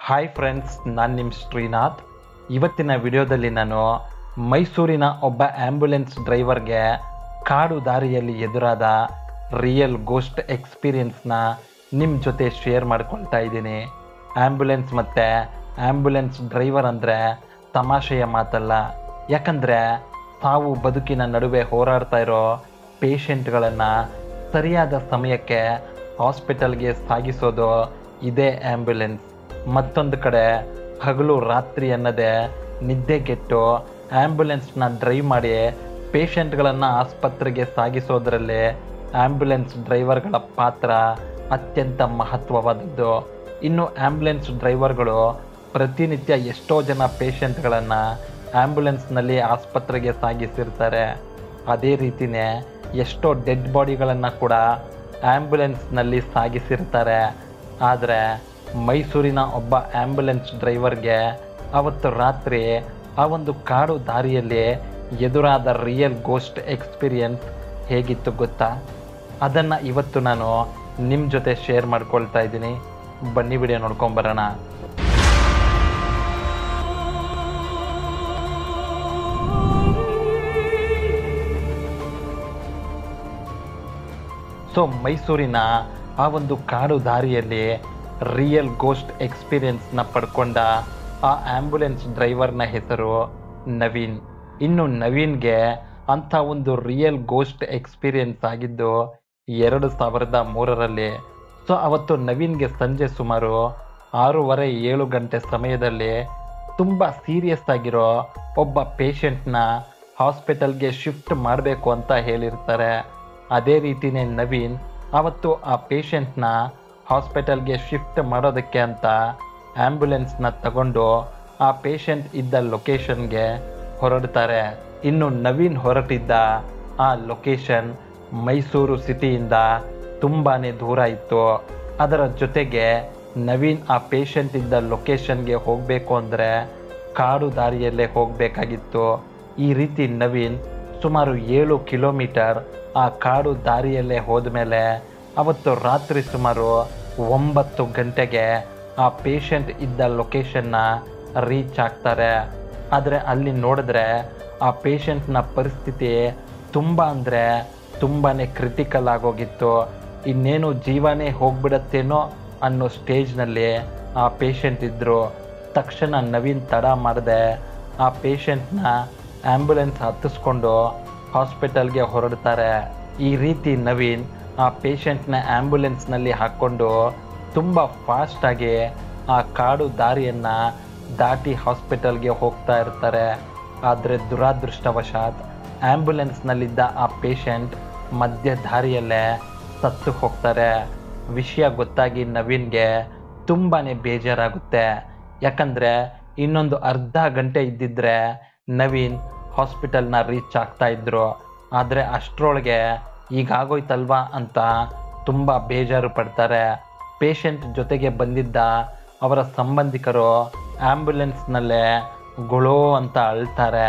Hi friends, ನಾನು ನಿಮ್ಮ ಶ್ರೀನಾಥ್. ಇವತ್ತಿನ ವಿಡಿಯೋದಲ್ಲಿ ನಾನು ಮೈಸೂರಿನ ಒಬ್ಬ ಆ್ಯಂಬುಲೆನ್ಸ್ ಡ್ರೈವರ್ಗೆ ಕಾಡು ದಾರಿಯಲ್ಲಿ ಎದುರಾದ ರಿಯಲ್ ಗೋಸ್ಟ್ ಎಕ್ಸ್ಪೀರಿಯನ್ಸ್ನ ನಿಮ್ಮ ಜೊತೆ ಶೇರ್ ಮಾಡ್ಕೊಳ್ತಾ ಇದ್ದೀನಿ. ಆ್ಯಂಬುಲೆನ್ಸ್ ಮತ್ತು ಆ್ಯಂಬುಲೆನ್ಸ್ ಡ್ರೈವರ್ ಅಂದರೆ ತಮಾಷೆಯ ಮಾತಲ್ಲ. ಯಾಕಂದರೆ ತಾವು ಬದುಕಿನ ನಡುವೆ ಹೋರಾಡ್ತಾ ಇರೋ ಪೇಷಂಟ್ಗಳನ್ನು ಸರಿಯಾದ ಸಮಯಕ್ಕೆ ಹಾಸ್ಪಿಟಲ್ಗೆ ಸಾಗಿಸೋದು ಇದೇ ಆ್ಯಂಬುಲೆನ್ಸ್. ಮತ್ತೊಂದು ಕಡೆ ಹಗಲು ರಾತ್ರಿ ಅನ್ನದೇ ನಿದ್ದೆಗೆಟ್ಟು ಆ್ಯಂಬುಲೆನ್ಸ್ನ ಡ್ರೈವ್ ಮಾಡಿ ಪೇಷಂಟ್ಗಳನ್ನು ಆಸ್ಪತ್ರೆಗೆ ಸಾಗಿಸೋದ್ರಲ್ಲಿ ಆ್ಯಂಬುಲೆನ್ಸ್ ಡ್ರೈವರ್ಗಳ ಪಾತ್ರ ಅತ್ಯಂತ ಮಹತ್ವವಾದದ್ದು. ಇನ್ನು ಆ್ಯಂಬುಲೆನ್ಸ್ ಡ್ರೈವರ್ಗಳು ಪ್ರತಿನಿತ್ಯ ಎಷ್ಟೋ ಜನ ಪೇಷಂಟ್ಗಳನ್ನು ಆ್ಯಂಬುಲೆನ್ಸ್ನಲ್ಲಿ ಆಸ್ಪತ್ರೆಗೆ ಸಾಗಿಸಿರ್ತಾರೆ. ಅದೇ ರೀತಿಯೇ ಎಷ್ಟೋ ಡೆಡ್ ಬಾಡಿಗಳನ್ನು ಕೂಡ ಆ್ಯಂಬುಲೆನ್ಸ್ನಲ್ಲಿ ಸಾಗಿಸಿರ್ತಾರೆ. ಆದರೆ ಮೈಸೂರಿನ ಒಬ್ಬ ಆ್ಯಂಬುಲೆನ್ಸ್ ಡ್ರೈವರ್ಗೆ ಅವತ್ತು ರಾತ್ರಿ ಆ ಒಂದು ಕಾಡು ದಾರಿಯಲ್ಲಿ ಎದುರಾದ ರಿಯಲ್ ಗೋಸ್ಟ್ ಎಕ್ಸ್ಪೀರಿಯನ್ಸ್ ಹೇಗಿತ್ತು ಗೊತ್ತಾ? ಅದನ್ನು ಇವತ್ತು ನಾನು ನಿಮ್ಮ ಜೊತೆ ಶೇರ್ ಮಾಡ್ಕೊಳ್ತಾ ಇದ್ದೀನಿ. ಬನ್ನಿ ವಿಡಿಯೋ ನೋಡ್ಕೊಂಬರೋಣ. ಸೊ ಮೈಸೂರಿನ ಆ ಒಂದು ಕಾಡು ದಾರಿಯಲ್ಲಿ ರಿಯಲ್ ಗೋಸ್ಟ್ ಎಕ್ಸ್ಪೀರಿಯನ್ಸ್ನ ಪಡ್ಕೊಂಡ ಆ ಆ್ಯಂಬುಲೆನ್ಸ್ ಡ್ರೈವರ್ನ ಹೆಸರು ನವೀನ್. ಇನ್ನು ನವೀನ್ಗೆ ಅಂಥ ಒಂದು ರಿಯಲ್ ಗೋಸ್ಟ್ ಎಕ್ಸ್ಪೀರಿಯನ್ಸ್ ಆಗಿದ್ದು 2003ರಲ್ಲಿ. ಸೊ ಅವತ್ತು ನವೀನ್ಗೆ ಸಂಜೆ ಸುಮಾರು 6:30-7 ಗಂಟೆ ಸಮಯದಲ್ಲಿ ತುಂಬ ಸೀರಿಯಸ್ ಆಗಿರೋ ಒಬ್ಬ ಪೇಷಂಟ್ನ ಹಾಸ್ಪಿಟಲ್ಗೆ ಶಿಫ್ಟ್ ಮಾಡಬೇಕು ಅಂತ ಹೇಳಿರ್ತಾರೆ. ಅದೇ ರೀತಿಯೇ ನವೀನ್ ಅವತ್ತು ಆ ಪೇಷಂಟ್ನ ಹಾಸ್ಪಿಟಲ್ಗೆ ಶಿಫ್ಟ್ ಮಾಡೋದಕ್ಕೆ ಅಂತ ಆ್ಯಂಬುಲೆನ್ಸ್ನ ತಗೊಂಡು ಆ ಪೇಷಂಟ್ ಇದ್ದ ಲೊಕೇಶನ್ಗೆ ಹೊರಡ್ತಾರೆ. ಇನ್ನು ನವೀನ್ ಹೊರಟಿದ್ದ ಆ ಲೊಕೇಶನ್ ಮೈಸೂರು ಸಿಟಿಯಿಂದ ತುಂಬಾ ದೂರ ಇತ್ತು. ಅದರ ಜೊತೆಗೆ ನವೀನ್ ಆ ಪೇಷಂಟ್ ಇದ್ದ ಲೊಕೇಶನ್ಗೆ ಹೋಗಬೇಕು ಅಂದರೆ ಕಾಡು ದಾರಿಯಲ್ಲೇ ಹೋಗಬೇಕಾಗಿತ್ತು. ಈ ರೀತಿ ನವೀನ್ ಸುಮಾರು 7 ಕಿಲೋಮೀಟರ್ ಆ ಕಾಡು ದಾರಿಯಲ್ಲೇ ಹೋದ್ಮೇಲೆ ಅವತ್ತು ರಾತ್ರಿ ಸುಮಾರು 9 ಗಂಟೆಗೆ ಆ ಪೇಷಂಟ್ ಇದ್ದ ಲೊಕೇಶನ್ನ ರೀಚ್ ಆಗ್ತಾರೆ. ಆದರೆ ಅಲ್ಲಿ ನೋಡಿದ್ರೆ ಆ ಪೇಷಂಟ್ನ ಪರಿಸ್ಥಿತಿ ತುಂಬ ಅಂದರೆ ತುಂಬಾ ಕ್ರಿಟಿಕಲ್ ಆಗೋಗಿತ್ತು. ಇನ್ನೇನು ಜೀವನೇ ಹೋಗ್ಬಿಡತ್ತೇನೋ ಅನ್ನೋ ಸ್ಟೇಜ್ನಲ್ಲಿ ಆ ಪೇಷಂಟ್ ಇದ್ದರು. ತಕ್ಷಣ ನವೀನ್ ತಡ ಮಾಡದೆ ಆ ಪೇಷಂಟ್ನ ಆ್ಯಂಬುಲೆನ್ಸ್ ಹತ್ತಿಸ್ಕೊಂಡು ಹಾಸ್ಪಿಟಲ್ಗೆ ಹೊರಡ್ತಾರೆ. ಈ ರೀತಿ ನವೀನ್ ಆ ಪೇಷಂಟ್ನ ಆ್ಯಂಬುಲೆನ್ಸ್ನಲ್ಲಿ ಹಾಕ್ಕೊಂಡು ತುಂಬ ಫಾಸ್ಟಾಗಿ ಆ ಕಾಡು ದಾರಿಯನ್ನು ದಾಟಿ ಹಾಸ್ಪಿಟಲ್ಗೆ ಹೋಗ್ತಾ ಇರ್ತಾರೆ. ಆದರೆ ದುರಾದೃಷ್ಟವಶಾತ್ ಆ್ಯಂಬುಲೆನ್ಸ್ನಲ್ಲಿದ್ದ ಆ ಪೇಷಂಟ್ ಮಧ್ಯ ದಾರಿಯಲ್ಲೇ ಸತ್ತು ಹೋಗ್ತಾರೆ. ವಿಷಯ ಗೊತ್ತಾಗಿ ನವೀನ್ಗೆ ತುಂಬಾ ಬೇಜಾರಾಗುತ್ತೆ. ಯಾಕಂದರೆ ಇನ್ನೊಂದು ಅರ್ಧ ಗಂಟೆ ಇದ್ದಿದ್ರೆ ನವೀನ್ ಹಾಸ್ಪಿಟಲ್ನ ರೀಚ್ ಆಗ್ತಾ ಇದ್ರು. ಆದರೆ ಅಷ್ಟರೊಳಗೆ ಈಗಾಗೋಯ್ತಲ್ವಾ ಅಂತ ತುಂಬ ಬೇಜಾರು ಪಡ್ತಾರೆ. ಪೇಷಂಟ್ ಜೊತೆಗೆ ಬಂದಿದ್ದ ಅವರ ಸಂಬಂಧಿಕರು ಆ್ಯಂಬುಲೆನ್ಸ್ನಲ್ಲೇ ಗೊಳೋ ಅಂತ ಅಳ್ತಾರೆ.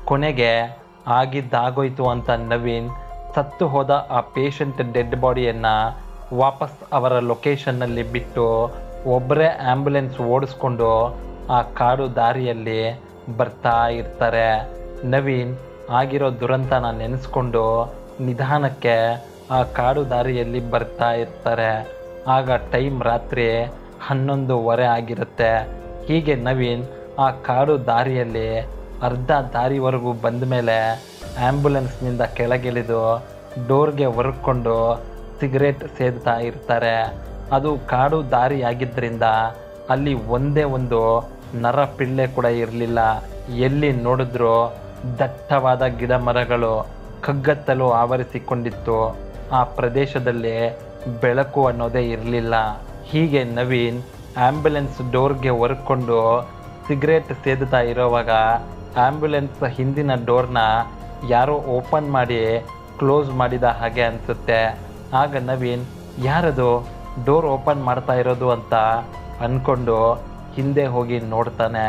ಕೊನೆಗೆ ಆಗಿದ್ದಾಗೋಯ್ತು ಅಂತ ನವೀನ್ ಸತ್ತು ಹೋದ ಆ ಪೇಷಂಟ್ ಡೆಡ್ ಬಾಡಿಯನ್ನು ವಾಪಸ್ ಅವರ ಲೊಕೇಶನ್ನಲ್ಲಿ ಬಿಟ್ಟು ಒಬ್ಬರೇ ಆ್ಯಂಬುಲೆನ್ಸ್ ಓಡಿಸ್ಕೊಂಡು ಆ ಕಾಡು ದಾರಿಯಲ್ಲಿ ಬರ್ತಾ ಇರ್ತಾರೆ. ನವೀನ್ ಆಗಿರೋ ದುರಂತನ ನೆನೆಸ್ಕೊಂಡು ನಿಧಾನಕ್ಕೆ ಆ ಕಾಡು ದಾರಿಯಲ್ಲಿ ಬರ್ತಾ ಇರ್ತಾರೆ. ಆಗ ಟೈಮ್ ರಾತ್ರಿ 11:30 ಆಗಿರುತ್ತೆ. ಹೀಗೆ ನವೀನ್ ಆ ಕಾಡು ದಾರಿಯಲ್ಲಿ ಅರ್ಧ ದಾರಿವರೆಗೂ ಬಂದ ಮೇಲೆ ಆ್ಯಂಬುಲೆನ್ಸ್ನಿಂದ ಕೆಳಗಿಳಿದು ಡೋರ್ಗೆ ಹೊರಕೊಂಡು ಸಿಗರೇಟ್ ಸೇದ್ತಾ ಇರ್ತಾರೆ. ಅದು ಕಾಡು ದಾರಿ ಆಗಿದ್ದರಿಂದ ಅಲ್ಲಿ ಒಂದೇ ಒಂದು ನರ ಪಿಳ್ಳೆ ಕೂಡ ಇರಲಿಲ್ಲ. ಎಲ್ಲಿ ನೋಡಿದ್ರೂ ದಟ್ಟವಾದ ಗಿಡ ಮರಗಳು ಕಗ್ಗತ್ತಲು ಆವರಿಸಿಕೊಂಡಿತ್ತು. ಆ ಪ್ರದೇಶದಲ್ಲಿ ಬೆಳಕು ಅನ್ನೋದೇ ಇರಲಿಲ್ಲ. ಹೀಗೆ ನವೀನ್ ಆ್ಯಂಬುಲೆನ್ಸ್ ಡೋರ್ಗೆ ಹೊರಕೊಂಡು ಸಿಗರೇಟ್ ಸೇದುತ್ತಾ ಇರೋವಾಗ ಆ್ಯಂಬುಲೆನ್ಸ್ ಹಿಂದಿನ ಡೋರ್ನ ಯಾರೋ ಓಪನ್ ಮಾಡಿ ಕ್ಲೋಸ್ ಮಾಡಿದ ಹಾಗೆ ಅನಿಸುತ್ತೆ. ಆಗ ನವೀನ್ ಯಾರದು ಡೋರ್ ಓಪನ್ ಮಾಡ್ತಾ ಇರೋದು ಅಂತ ಅಂದ್ಕೊಂಡು ಹಿಂದೆ ಹೋಗಿ ನೋಡ್ತಾನೆ.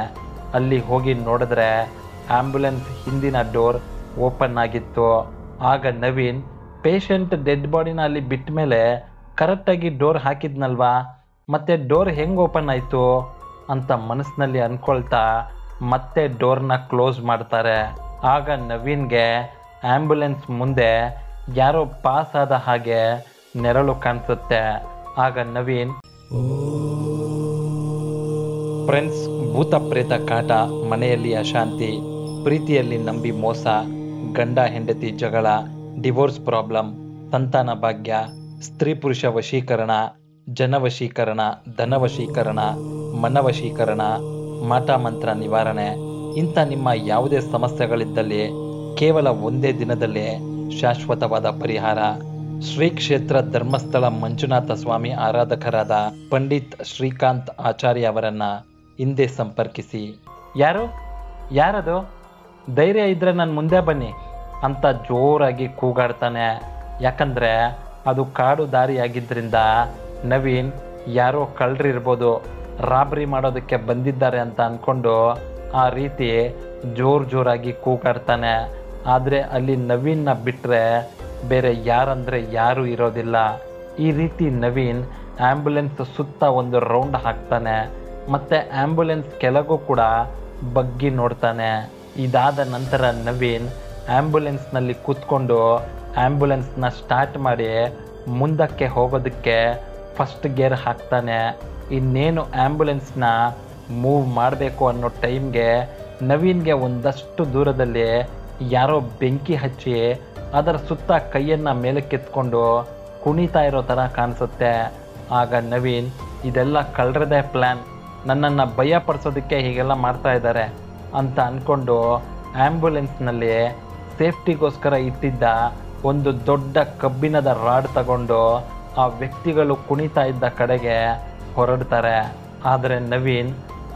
ಅಲ್ಲಿ ಹೋಗಿ ನೋಡಿದ್ರೆ ಆ್ಯಂಬುಲೆನ್ಸ್ ಹಿಂದಿನ ಡೋರ್ ಓಪನ್ ಆಗಿತ್ತು. ಆಗ ನವೀನ್ ಪೇಷಂಟ್ ಡೆಡ್ ಬಾಡಿನ ಅಲ್ಲಿ ಬಿಟ್ಟ ಮೇಲೆ ಕರೆಕ್ಟಾಗಿ ಡೋರ್ ಹಾಕಿದ್ನಲ್ವಾ, ಮತ್ತು ಡೋರ್ ಹೆಂಗೆ ಓಪನ್ ಆಯಿತು ಅಂತ ಮನಸ್ಸಿನಲ್ಲಿ ಅಂದ್ಕೊಳ್ತಾ ಮತ್ತೆ ಡೋರ್ನ ಕ್ಲೋಸ್ ಮಾಡ್ತಾರೆ. ಆಗ ನವೀನ್ಗೆ ಆ್ಯಂಬುಲೆನ್ಸ್ ಮುಂದೆ ಯಾರೋ ಪಾಸ್ ಆದ ಹಾಗೆ ನೆರಳು ಕಾಣಿಸುತ್ತೆ. ಆಗ ನವೀನ್ ಫ್ರೆಂಡ್ಸ್, ಭೂತ ಪ್ರೇತ ಕಾಟ, ಮನೆಯಲ್ಲಿ ಅಶಾಂತಿ, ಪ್ರೀತಿಯಲ್ಲಿ ನಂಬಿ ಮೋಸ, ಗಂಡ ಹೆಂಡತಿ ಜಗಳ, ಡಿವೋರ್ಸ್ ಪ್ರಾಬ್ಲಮ್, ಸಂತಾನ ಭಾಗ್ಯ, ಸ್ತ್ರೀ ಪುರುಷ ವಶೀಕರಣ, ಜನವಶೀಕರಣ, ಧನವಶೀಕರಣ, ಮನವಶೀಕರಣ, ಮಾಟ ಮಂತ್ರ ನಿವಾರಣೆ, ಇಂಥ ನಿಮ್ಮ ಯಾವುದೇ ಸಮಸ್ಯೆಗಳಿದ್ದಲ್ಲಿ ಕೇವಲ ಒಂದೇ ದಿನದಲ್ಲಿ ಶಾಶ್ವತವಾದ ಪರಿಹಾರ. ಶ್ರೀ ಕ್ಷೇತ್ರ ಧರ್ಮಸ್ಥಳ ಮಂಜುನಾಥ ಸ್ವಾಮಿ ಆರಾಧಕರಾದ ಪಂಡಿತ್ ಶ್ರೀಕಾಂತ್ ಆಚಾರ್ಯ ಅವರನ್ನ ಹಿಂದೆ ಸಂಪರ್ಕಿಸಿ. ಯಾರದು? ಧೈರ್ಯ ಇದ್ರೆ ನನ್ನ ಮುಂದೆ ಬನ್ನಿ ಅಂತ ಜೋರಾಗಿ ಕೂಗಾಡ್ತಾನೆ. ಯಾಕಂದ್ರೆ ಅದು ಕಾಡು ದಾರಿಯಾಗಿದ್ದರಿಂದ ನವೀನ್ ಯಾರೋ ಕಳ್ಳರಿರ್ಬೋದು, ರಾಬರಿ ಮಾಡೋದಕ್ಕೆ ಬಂದಿದ್ದಾರೆ ಅಂತ ಅಂದ್ಕೊಂಡು ಆ ರೀತಿ ಜೋರಾಗಿ ಕೂಗಾಡ್ತಾನೆ. ಆದರೆ ಅಲ್ಲಿ ನವೀನ್ನ ಬಿಟ್ಟರೆ ಬೇರೆ ಯಾರಂದರೆ ಯಾರೂ ಇರೋದಿಲ್ಲ. ಈ ರೀತಿ ನವೀನ್ ಆ್ಯಂಬುಲೆನ್ಸ್ ಸುತ್ತ ಒಂದು ರೌಂಡ್ ಹಾಕ್ತಾನೆ. ಮತ್ತು ಆ್ಯಂಬುಲೆನ್ಸ್ ಕೆಳಗೂ ಕೂಡ ಬಗ್ಗಿ ನೋಡ್ತಾನೆ. ಇದಾದ ನಂತರ ನವೀನ್ ಆ್ಯಂಬುಲೆನ್ಸ್ನಲ್ಲಿ ಕೂತ್ಕೊಂಡು ಆ್ಯಂಬುಲೆನ್ಸ್ನ ಸ್ಟಾರ್ಟ್ ಮಾಡಿ ಮುಂದಕ್ಕೆ ಹೋಗೋದಕ್ಕೆ ಫಸ್ಟ್ ಗೇರ್ ಹಾಕ್ತಾನೆ. ಇನ್ನೇನು ಆ್ಯಂಬುಲೆನ್ಸ್ನ ಮೂವ್ ಮಾಡಬೇಕು ಅನ್ನೋ ಟೈಮ್ಗೆ ನವೀನ್ಗೆ ಒಂದಷ್ಟು ದೂರದಲ್ಲಿ ಯಾರೋ ಬೆಂಕಿ ಹಚ್ಚಿ ಅದರ ಸುತ್ತ ಕೈಯನ್ನು ಮೇಲಕ್ಕೆತ್ಕೊಂಡು ಕುಣಿತಾ ಇರೋ ಥರ ಕಾಣಿಸುತ್ತೆ. ಆಗ ನವೀನ್ ಇದೆಲ್ಲ ಕಳ್ಳರದೇ ಪ್ಲ್ಯಾನ್, ನನ್ನನ್ನು ಭಯಪಡಿಸೋದಕ್ಕೆ ಹೀಗೆಲ್ಲ ಮಾಡ್ತಾ ಇದ್ದಾರೆ ಅಂತ ಅಂದ್ಕೊಂಡು ಆ್ಯಂಬುಲೆನ್ಸ್ನಲ್ಲಿ ಸೇಫ್ಟಿಗೋಸ್ಕರ ಇಟ್ಟಿದ್ದ ಒಂದು ದೊಡ್ಡ ಕಬ್ಬಿಣದ ರಾಡ್ ತಗೊಂಡು ಆ ವ್ಯಕ್ತಿಗಳು ಕುಣಿತಾ ಇದ್ದ ಕಡೆಗೆ ಹೊರಡ್ತಾರೆ. ಆದರೆ ನವೀನ್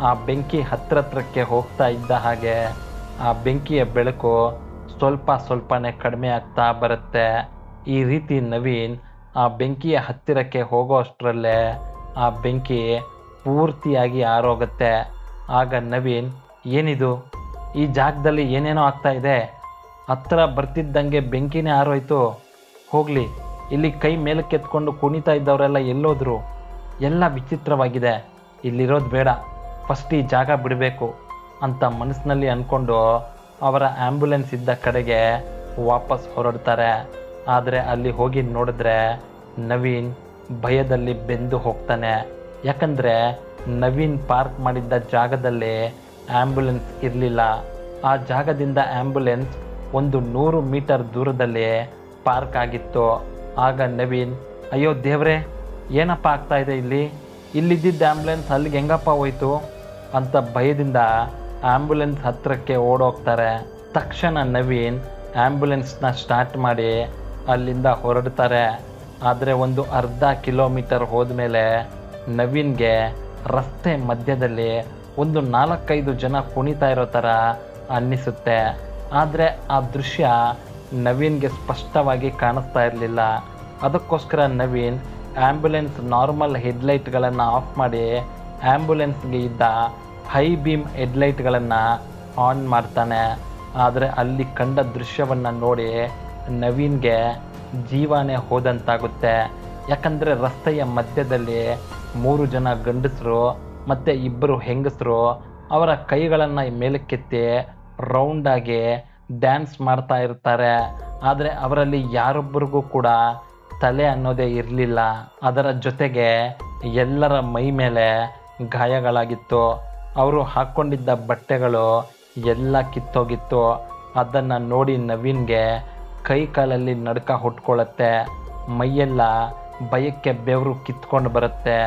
ಆ ಬೆಂಕಿ ಹತ್ರಕ್ಕೆ ಹೋಗ್ತಾ ಇದ್ದ ಹಾಗೆ ಆ ಬೆಂಕಿಯ ಬೆಳಕು ಸ್ವಲ್ಪನೇ ಕಡಿಮೆ ಆಗ್ತಾ ಬರುತ್ತೆ. ಈ ರೀತಿ ನವೀನ್ ಆ ಬೆಂಕಿಯ ಹತ್ತಿರಕ್ಕೆ ಹೋಗೋ ಅಷ್ಟರಲ್ಲೇ ಆ ಬೆಂಕಿ ಪೂರ್ತಿಯಾಗಿ ಆರೋಗುತ್ತೆ. ಆಗ ನವೀನ್, ಏನಿದು, ಈ ಜಾಗದಲ್ಲಿ ಏನೇನೋ ಆಗ್ತಾ ಇದೆ, ಹತ್ರ ಬರ್ತಿದ್ದಂಗೆ ಬೆಂಕಿನೇ ಆರೋಯ್ತು, ಹೋಗಲಿ, ಇಲ್ಲಿ ಕೈ ಮೇಲಕ್ಕೆತ್ಕೊಂಡು ಕುಣಿತಾ ಇದ್ದವರೆಲ್ಲ ಎಲ್ಲೋದ್ರು, ಎಲ್ಲ ವಿಚಿತ್ರವಾಗಿದೆ, ಇಲ್ಲಿರೋದು ಬೇಡ, ಫಸ್ಟ್ ಈ ಜಾಗ ಬಿಡಬೇಕು ಅಂತ ಮನಸ್ಸಿನಲ್ಲಿ ಅಂದ್ಕೊಂಡು ಅವರ ಆ್ಯಂಬುಲೆನ್ಸ್ ಇದ್ದ ಕಡೆಗೆ ವಾಪಸ್ ಹೊರಡ್ತಾರೆ. ಆದರೆ ಅಲ್ಲಿ ಹೋಗಿ ನೋಡಿದ್ರೆ ನವೀನ್ ಭಯದಲ್ಲಿ ಬೆಂದು ಹೋಗ್ತಾನೆ. ಯಾಕಂದರೆ ನವೀನ್ ಪಾರ್ಕ್ ಮಾಡಿದ್ದ ಜಾಗದಲ್ಲಿ ಆ್ಯಂಬುಲೆನ್ಸ್ ಇರಲಿಲ್ಲ. ಆ ಜಾಗದಿಂದ ಆ್ಯಂಬುಲೆನ್ಸ್ ಒಂದು 100 ಮೀಟರ್ ದೂರದಲ್ಲಿ ಪಾರ್ಕ್ ಆಗಿತ್ತು. ಆಗ ನವೀನ್, ಅಯ್ಯೋ ದೇವ್ರೆ, ಏನಪ್ಪ ಆಗ್ತಾ ಇದೆ ಇಲ್ಲಿದ್ದಿದ್ದ ಆ್ಯಂಬುಲೆನ್ಸ್ ಅಲ್ಲಿಗೆ ಹೆಂಗಪ್ಪ ಹೋಯ್ತು ಅಂತ ಭಯದಿಂದ ಆ್ಯಂಬುಲೆನ್ಸ್ ಹತ್ತಿರಕ್ಕೆ ಓಡೋಗ್ತಾರೆ. ತಕ್ಷಣ ನವೀನ್ ಆ್ಯಂಬುಲೆನ್ಸ್ನ ಸ್ಟಾರ್ಟ್ ಮಾಡಿ ಅಲ್ಲಿಂದ ಹೊರಡ್ತಾರೆ. ಆದರೆ ಒಂದು ಅರ್ಧ ಕಿಲೋಮೀಟರ್ ಹೋದ್ಮೇಲೆ ನವೀನ್ಗೆ ರಸ್ತೆ ಮಧ್ಯದಲ್ಲಿ ಒಂದು 4-5 ಜನ ಕುಣಿತಾ ಇರೋ ಥರ ಅನ್ನಿಸುತ್ತೆ. ಆದರೆ ಆ ದೃಶ್ಯ ನವೀನ್ಗೆ ಸ್ಪಷ್ಟವಾಗಿ ಕಾಣಿಸ್ತಾ ಇರಲಿಲ್ಲ. ಅದಕ್ಕೋಸ್ಕರ ನವೀನ್ ಆ್ಯಂಬುಲೆನ್ಸ್ ನಾರ್ಮಲ್ ಹೆಡ್ಲೈಟ್ಗಳನ್ನು ಆಫ್ ಮಾಡಿ ಆ್ಯಂಬುಲೆನ್ಸ್ಗೆ ಇದ್ದ ಹೈ ಬೀಮ್ ಹೆಡ್ಲೈಟ್ಗಳನ್ನು ಆನ್ ಮಾಡ್ತಾನೆ. ಆದರೆ ಅಲ್ಲಿ ಕಂಡ ದೃಶ್ಯವನ್ನು ನೋಡಿ ನವೀನ್ಗೆ ಜೀವನೇ ಹೋದಂತಾಗುತ್ತೆ. ಯಾಕಂದರೆ ರಸ್ತೆಯ ಮಧ್ಯದಲ್ಲಿ 3 ಜನ ಗಂಡಸರು ಮತ್ತು 2 ಹೆಂಗಸರು ಅವರ ಕೈಗಳನ್ನು ಮೇಲಕ್ಕೆತ್ತಿ ರೌಂಡಾಗಿ ಡ್ಯಾನ್ಸ್ ಮಾಡ್ತಾ ಇರ್ತಾರೆ. ಆದರೆ ಅವರಲ್ಲಿ ಯಾರೊಬ್ಬರಿಗೂ ಕೂಡ ತಲೆ ಅನ್ನೋದೇ ಇರಲಿಲ್ಲ. ಅದರ ಜೊತೆಗೆ ಎಲ್ಲರ ಮೈ ಮೇಲೆ ಗಾಯಗಳಾಗಿತ್ತು. ಅವರು ಹಾಕ್ಕೊಂಡಿದ್ದ ಬಟ್ಟೆಗಳು ಎಲ್ಲ ಕಿತ್ತೋಗಿತ್ತು. ಅದನ್ನು ನೋಡಿ ನವೀನ್ಗೆ ಕೈ ಕಾಲಲ್ಲಿ ನಡುಕ ಹುಟ್ಕೊಳ್ಳುತ್ತೆ. ಮೈಯೆಲ್ಲ ಭಯಕ್ಕೆ ಬೆವರು ಕಿತ್ಕೊಂಡು ಬರುತ್ತೆ.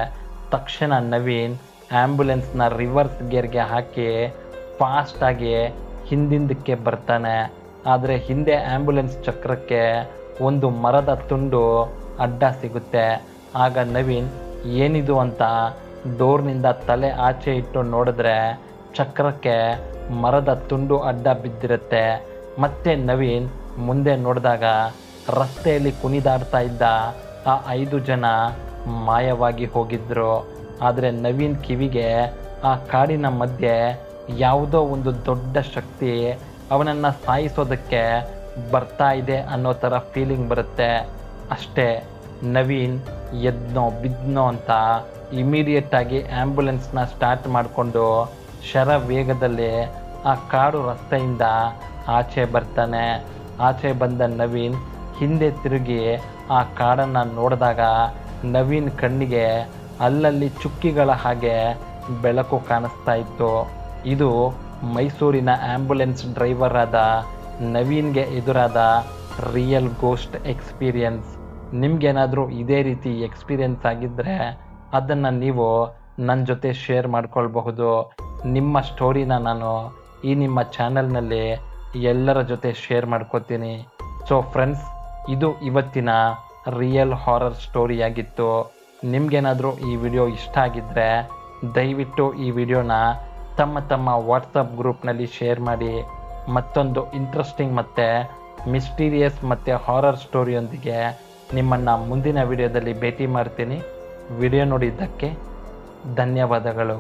ತಕ್ಷಣ ನವೀನ್ ಆ್ಯಂಬುಲೆನ್ಸ್ನ ರಿವರ್ಸ್ ಗೇರ್ಗೆ ಹಾಕಿ ಫಾಸ್ಟಾಗಿ ಹಿಂದಿಂದಕ್ಕೆ ಬರ್ತಾನೆ. ಆದರೆ ಹಿಂದೆ ಆ್ಯಂಬುಲೆನ್ಸ್ ಚಕ್ರಕ್ಕೆ ಒಂದು ಮರದ ತುಂಡು ಅಡ್ಡ ಸಿಗುತ್ತೆ. ಆಗ ನವೀನ್ ಏನಿದು ಅಂತ ಡೋರ್ನಿಂದ ತಲೆ ಆಚೆ ಇಟ್ಟು ನೋಡಿದ್ರೆ ಚಕ್ರಕ್ಕೆ ಮರದ ತುಂಡು ಅಡ್ಡ ಬಿದ್ದಿರುತ್ತೆ. ಮತ್ತೆ ನವೀನ್ ಮುಂದೆ ನೋಡಿದಾಗ ರಸ್ತೆಯಲ್ಲಿ ಕುಣಿದಾಡ್ತಾ ಇದ್ದ ಆ 5 ಜನ ಮಾಯವಾಗಿ ಹೋಗಿದ್ರು. ಆದರೆ ನವೀನ್ ಕಿವಿಗೆ ಆ ಕಾಡಿನ ಮಧ್ಯೆ ಯಾವುದೋ ಒಂದು ದೊಡ್ಡ ಶಕ್ತಿ ಅವನನ್ನು ಸಾಯಿಸೋದಕ್ಕೆ ಬರ್ತಾ ಇದೆ ಅನ್ನೋ ಥರ ಫೀಲಿಂಗ್ ಬರುತ್ತೆ. ಅಷ್ಟೇ, ನವೀನ್ ಎದ್ನೋ ಬಿದ್ನೋ ಅಂತ ಇಮಿಡಿಯೇಟಾಗಿ ಆ್ಯಂಬುಲೆನ್ಸ್ನ ಸ್ಟಾರ್ಟ್ ಮಾಡಿಕೊಂಡು ಶರ ವೇಗದಲ್ಲಿ ಆ ಕಾಡು ರಸ್ತೆಯಿಂದ ಆಚೆ ಬರ್ತಾನೆ. ಆಚೆ ಬಂದ ನವೀನ್ ಹಿಂದೆ ತಿರುಗಿ ಆ ಕಾಡನ್ನು ನೋಡಿದಾಗ ನವೀನ್ ಕಣ್ಣಿಗೆ ಅಲ್ಲಲ್ಲಿ ಚುಕ್ಕಿಗಳ ಹಾಗೆ ಬೆಳಕು ಕಾಣಿಸ್ತಾ ಇತ್ತು. ಇದು ಮೈಸೂರಿನ ಆ್ಯಂಬುಲೆನ್ಸ್ ಡ್ರೈವರ್ ಆದ ನವೀನ್ಗೆ ಎದುರಾದ ರಿಯಲ್ ಗೋಸ್ಟ್ ಎಕ್ಸ್ಪೀರಿಯನ್ಸ್. ನಿಮ್ಗೇನಾದರೂ ಇದೇ ರೀತಿ ಎಕ್ಸ್ಪೀರಿಯನ್ಸ್ ಆಗಿದ್ದರೆ ಅದನ್ನು ನೀವು ನನ್ನ ಜೊತೆ ಶೇರ್ ಮಾಡ್ಕೊಳ್ಬಹುದು. ನಿಮ್ಮ ಸ್ಟೋರಿನ ನಾನು ಈ ನಿಮ್ಮ ಚಾನಲ್ನಲ್ಲಿ ಎಲ್ಲರ ಜೊತೆ ಶೇರ್ ಮಾಡ್ಕೋತೀನಿ. ಸೊ ಫ್ರೆಂಡ್ಸ್, ಇದು ಇವತ್ತಿನ ರಿಯಲ್ ಹಾರರ್ ಸ್ಟೋರಿಯಾಗಿತ್ತು. ನಿಮ್ಗೇನಾದರೂ ಈ ವಿಡಿಯೋ ಇಷ್ಟ ಆಗಿದ್ದರೆ ದಯವಿಟ್ಟು ಈ ವಿಡಿಯೋನ ತಮ್ಮ ವಾಟ್ಸಪ್ ಗ್ರೂಪ್ನಲ್ಲಿ ಶೇರ್ ಮಾಡಿ. ಮತ್ತೊಂದು ಇಂಟ್ರೆಸ್ಟಿಂಗ್ ಮತ್ತು ಮಿಸ್ಟೀರಿಯಸ್ ಮತ್ತು ಹಾರರ್ ಸ್ಟೋರಿಯೊಂದಿಗೆ ನಿಮ್ಮನ್ನು ಮುಂದಿನ ವಿಡಿಯೋದಲ್ಲಿ ಭೇಟಿ ಮಾಡ್ತೀನಿ. ವಿಡಿಯೋ ನೋಡಿದ್ದಕ್ಕೆ ಧನ್ಯವಾದಗಳು.